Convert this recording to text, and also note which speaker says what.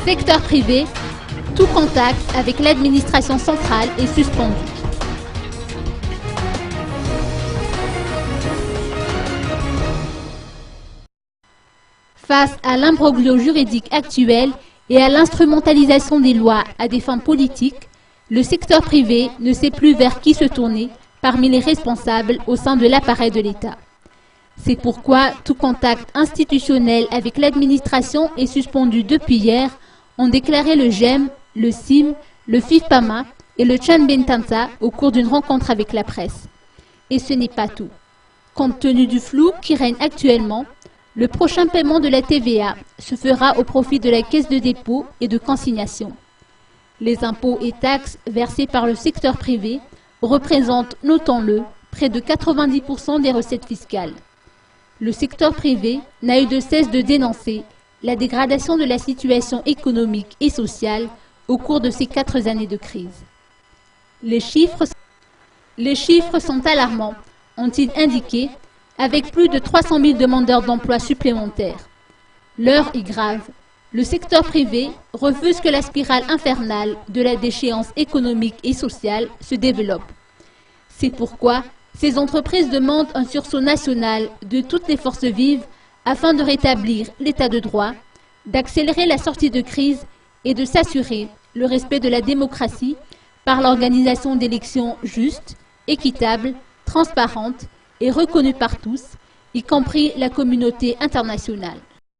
Speaker 1: Secteur privé, tout contact avec l'administration centrale est suspendu. Face à l'imbroglio juridique actuel et à l'instrumentalisation des lois à des fins politiques, le secteur privé ne sait plus vers qui se tourner parmi les responsables au sein de l'appareil de l'État. C'est pourquoi tout contact institutionnel avec l'administration est suspendu depuis hier, ont déclaré le GEM, le CIM, le FIFPAMA et le Tchanbentansa au cours d'une rencontre avec la presse. Et ce n'est pas tout. Compte tenu du flou qui règne actuellement, le prochain paiement de la TVA se fera au profit de la Caisse de dépôt et de consignation. Les impôts et taxes versés par le secteur privé représentent, notons-le, près de 90% des recettes fiscales. Le secteur privé n'a eu de cesse de dénoncer la dégradation de la situation économique et sociale au cours de ces 4 années de crise. Les chiffres sont alarmants, ont-ils indiqué, avec plus de 300 000 demandeurs d'emploi supplémentaires. L'heure est grave. Le secteur privé refuse que la spirale infernale de la déchéance économique et sociale se développe. C'est pourquoi ces entreprises demandent un sursaut national de toutes les forces vives afin de rétablir l'état de droit, d'accélérer la sortie de crise et de s'assurer le respect de la démocratie par l'organisation d'élections justes, équitables, transparentes et reconnues par tous, y compris la communauté internationale.